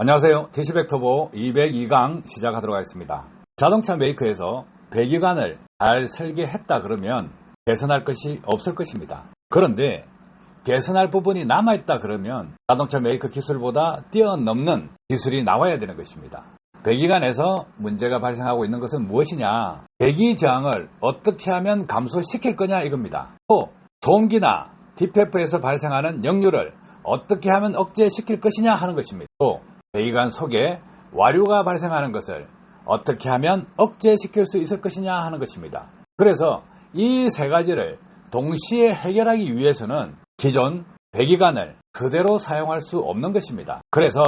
안녕하세요. DC백터보 202강 시작하도록 하겠습니다. 자동차 메이커에서 배기관을 잘 설계했다 그러면 개선할 것이 없을 것입니다. 그런데 개선할 부분이 남아있다 그러면 자동차 메이커 기술보다 뛰어넘는 기술이 나와야 되는 것입니다. 배기관에서 문제가 발생하고 있는 것은 무엇이냐? 배기 저항을 어떻게 하면 감소시킬 거냐 이겁니다. 또 소음기나 DPF에서 발생하는 역류를 어떻게 하면 억제시킬 것이냐 하는 것입니다. 또 배기관 속에 와류가 발생하는 것을 어떻게 하면 억제시킬 수 있을 것이냐 하는 것입니다. 그래서 이 세 가지를 동시에 해결하기 위해서는 기존 배기관을 그대로 사용할 수 없는 것입니다. 그래서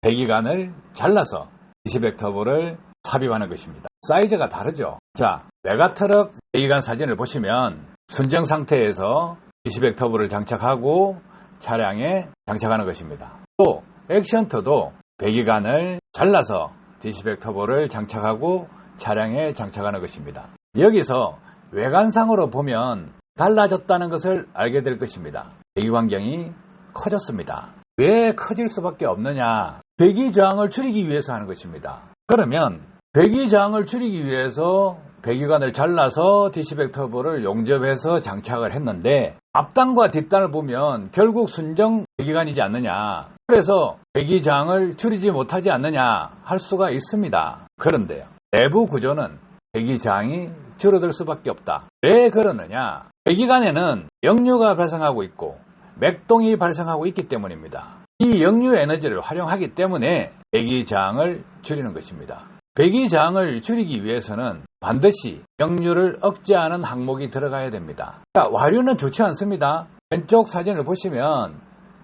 배기관을 잘라서 DC백터보를 삽입하는 것입니다. 사이즈가 다르죠. 자, 메가트럭 배기관 사진을 보시면 순정 상태에서 DC백터보를 장착하고 차량에 장착하는 것입니다. 또 액션트도 배기관을 잘라서 DC백터보를 장착하고 차량에 장착하는 것입니다. 여기서 외관상으로 보면 달라졌다는 것을 알게 될 것입니다. 배기 환경이 커졌습니다. 왜 커질 수밖에 없느냐? 배기 저항을 줄이기 위해서 하는 것입니다. 그러면 배기 저항을 줄이기 위해서 배기관을 잘라서 DC백터보를 용접해서 장착을 했는데 앞단과 뒷단을 보면 결국 순정 배기관이지 않느냐. 그래서 배기 저항을 줄이지 못하지 않느냐 할 수가 있습니다. 그런데요, 내부 구조는 배기 저항이 줄어들 수밖에 없다. 왜 그러느냐? 배기관에는 역류가 발생하고 있고 맥동이 발생하고 있기 때문입니다. 이 역류 에너지를 활용하기 때문에 배기 저항을 줄이는 것입니다. 배기 저항을 줄이기 위해서는 반드시 역류를 억제하는 항목이 들어가야 됩니다. 자, 와류는 좋지 않습니다. 왼쪽 사진을 보시면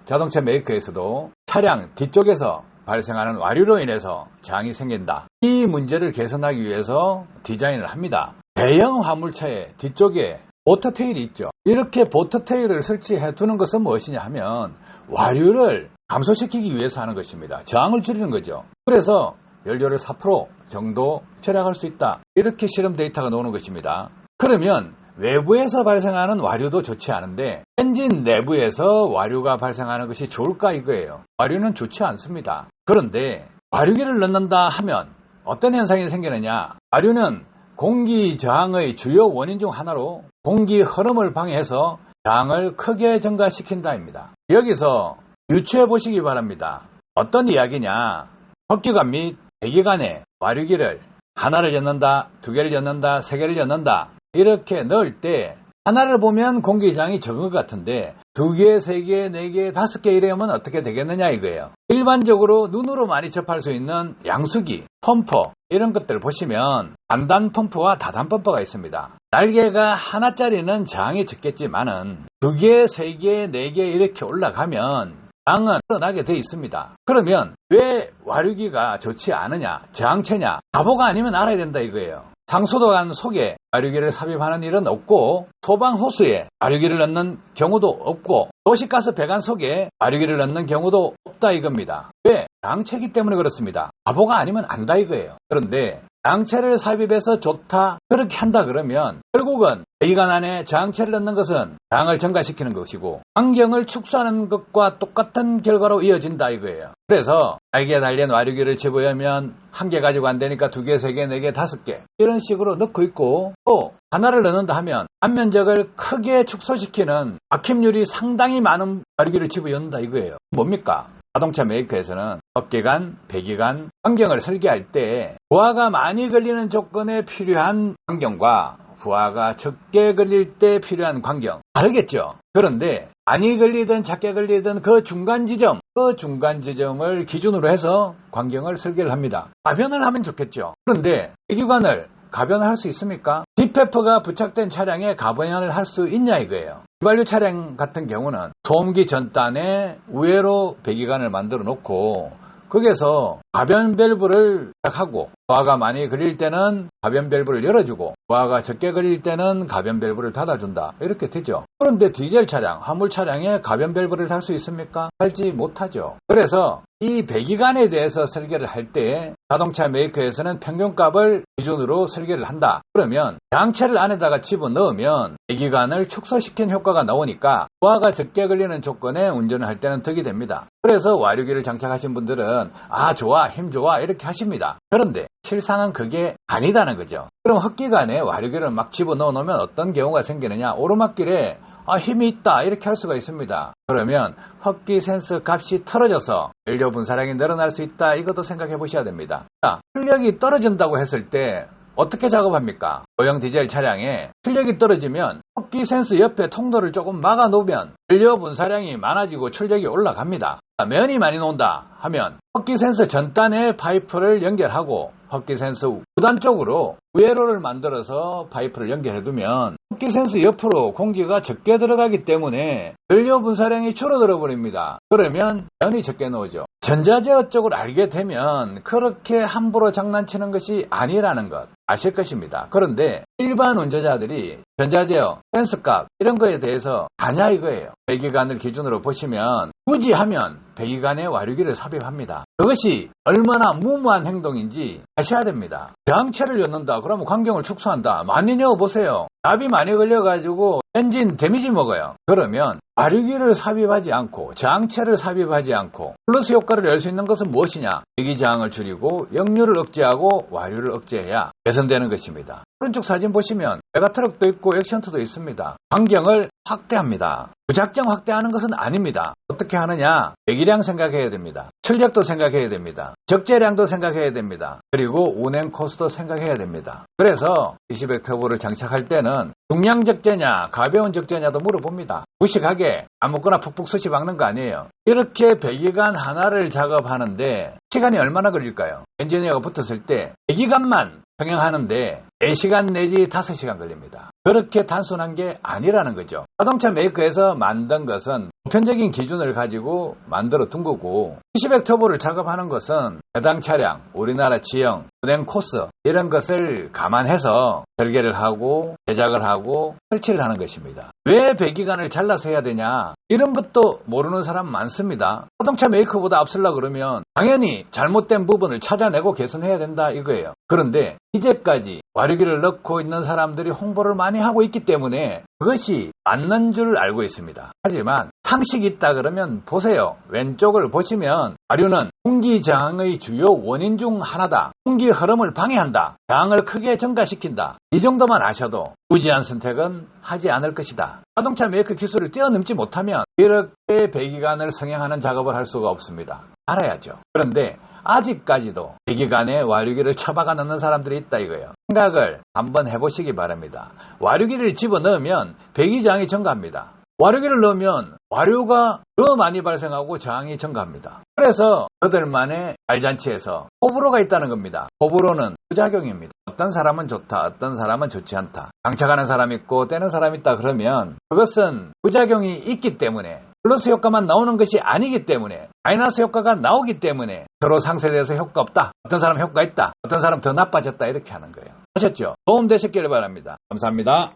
자동차 메이커에서도 차량 뒤쪽에서 발생하는 와류로 인해서 저항이 생긴다. 이 문제를 개선하기 위해서 디자인을 합니다. 대형 화물차의 뒤쪽에 보트테일이 있죠. 이렇게 보트테일을 설치해 두는 것은 무엇이냐 하면 와류를 감소시키기 위해서 하는 것입니다. 저항을 줄이는 거죠. 그래서 연료를 4% 정도 절약할 수 있다. 이렇게 실험 데이터가 나오는 것입니다. 그러면 외부에서 발생하는 와류도 좋지 않은데 엔진 내부에서 와류가 발생하는 것이 좋을까 이거예요. 와류는 좋지 않습니다. 그런데 와류기를 넣는다 하면 어떤 현상이 생기느냐? 와류는 공기 저항의 주요 원인 중 하나로 공기 흐름을 방해해서 저항을 크게 증가시킨다입니다. 여기서 유추해 보시기 바랍니다. 어떤 이야기냐? 흡기관 및 배기관에 와류기를 하나를 였는다, 두 개를 였는다, 세 개를 였는다 이렇게 넣을 때 하나를 보면 공기 저항이 적은 것 같은데 두 개, 세 개, 네 개, 다섯 개 이러면 어떻게 되겠느냐 이거예요. 일반적으로 눈으로 많이 접할 수 있는 양수기, 펌프 이런 것들 보시면 단단 펌프와 다단 펌프가 있습니다. 날개가 하나짜리는 저항이 적겠지만은 두 개, 세 개, 네 개 이렇게 올라가면 저항은 늘어나게 되어 있습니다. 그러면 왜 와류기가 좋지 않으냐? 저항체냐? 바보가 아니면 알아야 된다 이거예요. 상수도관 속에 와류기를 삽입하는 일은 없고 소방 호스에 와류기를 넣는 경우도 없고 도시가스 배관 속에 와류기를 넣는 경우도 없다 이겁니다. 왜? 저항체이기 때문에 그렇습니다. 바보가 아니면 안다 이거예요. 그런데 저항체를 삽입해서 좋다 그렇게 한다 그러면 결국은 배기관 안에 저항체를 넣는 것은 저항을 증가시키는 것이고 환경을 축소하는 것과 똑같은 결과로 이어진다 이거예요. 그래서 날개에 달린 와류기를 집어넣으면 한 개 가지고 안 되니까 두 개, 세 개, 네 개, 다섯 개 이런 식으로 넣고 있고 또 하나를 넣는다 하면 안면적을 크게 축소시키는 막힘률이 상당히 많은 와류기를 집어넣는다 이거예요. 뭡니까? 자동차 메이커에서는 흡기관, 배기관 환경을 설계할 때 부하가 많이 걸리는 조건에 필요한 환경과 부하가 적게 걸릴 때 필요한 환경 다르겠죠. 그런데 많이 걸리든 작게 걸리든 그 중간 지점을 기준으로 해서 환경을 설계를 합니다. 가변을 하면 좋겠죠. 그런데 배기관을 가변을 할 수 있습니까? DPF가 부착된 차량에 가변을 할 수 있냐 이거예요. 휘발유 차량 같은 경우는 소음기 전단에 우회로 배기관을 만들어 놓고 거기에서 가변 밸브를 하고 부하가 많이 걸릴 때는 가변 밸브를 열어주고 부하가 적게 걸릴 때는 가변 밸브를 닫아준다 이렇게 되죠. 그런데 디젤 차량, 화물 차량에 가변 밸브를 달 수 있습니까? 달지 못하죠. 그래서 이 배기관에 대해서 설계를 할 때 자동차 메이커에서는 평균값을 기준으로 설계를 한다. 그러면 장치를 안에다가 집어넣으면 배기관을 축소시킨 효과가 나오니까 부하가 적게 걸리는 조건에 운전을 할 때는 덕이 됩니다. 그래서 와류기를 장착하신 분들은 좋아, 힘 좋아 이렇게 하십니다. 그런데 실상은 그게 아니다는 거죠. 그럼 흡기관에 와류기를 막 집어넣어 놓으면 어떤 경우가 생기느냐, 오르막길에 힘이 있다 이렇게 할 수가 있습니다. 그러면 흡기 센서 값이 떨어져서 연료 분사량이 늘어날 수 있다. 이것도 생각해 보셔야 됩니다. 자, 출력이 떨어진다고 했을 때 어떻게 작업합니까? 소형 디젤 차량에 출력이 떨어지면 흡기 센서 옆에 통로를 조금 막아 놓으면 연료 분사량이 많아지고 출력이 올라갑니다. 면이 많이 논다 하면 흡기 센서 전단에 파이프를 연결하고 흡기 센서 후단 쪽으로 우회로를 만들어서 파이프를 연결해두면 흡기 센서 옆으로 공기가 적게 들어가기 때문에 연료 분사량이 줄어들어 버립니다. 그러면 면이 적게 나오죠. 전자제어 쪽을 알게 되면 그렇게 함부로 장난치는 것이 아니라는 것 아실 것입니다. 그런데 일반 운전자들이 전자제어, 센서값 이런 거에 대해서 아냐 이거예요. 배기관을 기준으로 보시면 굳이 하면 배기관에 와류기를 삽입합니다. 그것이 얼마나 무모한 행동인지 아셔야 됩니다. 저항체를 넣는다 그러면 환경을 축소한다. 많이 넣어보세요. 납이 많이 걸려가지고 엔진 데미지 먹어요. 그러면 와류기를 삽입하지 않고 저항체를 삽입하지 않고 플러스 효과를 낼 수 있는 것은 무엇이냐? 배기저항을 줄이고 역류를 억제하고 와류를 억제해야 개선되는 것입니다. 오른쪽 사진 보시면 메가트럭도 있고 액션트도 있습니다. 환경을 확대합니다. 무작정 확대하는 것은 아닙니다. 어떻게 하느냐? 배기량 생각해야 됩니다. 출력도 생각해야 됩니다. 적재량도 생각해야 됩니다. 그리고 운행 코스도 생각해야 됩니다. 그래서 DC100 터보를 장착할 때는 중량 적재냐 가벼운 적재냐도 물어봅니다. 무식하게 아무거나 푹푹 쑤시 박는 거 아니에요. 이렇게 배기관 하나를 작업하는데 시간이 얼마나 걸릴까요? 엔지니어가 붙었을 때 배기관만 평형하는데 4시간 내지 5시간 걸립니다. 그렇게 단순한 게 아니라는 거죠. 자동차 메이커에서 만든 것은 보편적인 기준을 가지고 만들어 둔 거고 DC100 터보를 작업하는 것은 해당 차량, 우리나라 지형, 운행 코스 이런 것을 감안해서 설계를 하고 제작을 하고 설치를 하는 것입니다. 왜 배기관을 잘라서 해야 되냐? 이런 것도 모르는 사람 많습니다. 자동차 메이커보다 앞서려고 그러면 당연히 잘못된 부분을 찾아내고 개선해야 된다 이거예요. 그런데 이제까지 와류기를 넣고 있는 사람들이 홍보를 많이 하고 있기 때문에 그것이 맞는 줄 알고 있습니다. 하지만 상식이 있다 그러면 보세요. 왼쪽을 보시면 와류는 공기 저항의 주요 원인 중 하나다. 공기 흐름을 방해한다. 저항을 크게 증가시킨다. 이 정도만 아셔도 무지한 선택은 하지 않을 것이다. 자동차 메이커 기술을 뛰어넘지 못하면 이렇게 배기관을 성형하는 작업을 할 수가 없습니다. 알아야죠. 그런데 아직까지도 배기관에 와류기를 처박아 넣는 사람들이 있다 이거예요. 생각을 한번 해보시기 바랍니다. 와류기를 집어넣으면 배기저항이 증가합니다. 와류기를 넣으면 와류가 더 많이 발생하고 저항이 증가합니다. 그래서 그들만의 알잔치에서 호불호가 있다는 겁니다. 호불호는 부작용입니다. 어떤 사람은 좋다, 어떤 사람은 좋지 않다. 장착하는 사람 있고 떼는 사람 있다 그러면 그것은 부작용이 있기 때문에 플러스 효과만 나오는 것이 아니기 때문에 마이너스 효과가 나오기 때문에 서로 상쇄돼서 효과 없다. 어떤 사람 효과 있다. 어떤 사람 더 나빠졌다. 이렇게 하는 거예요. 아셨죠? 도움 되셨기를 바랍니다. 감사합니다.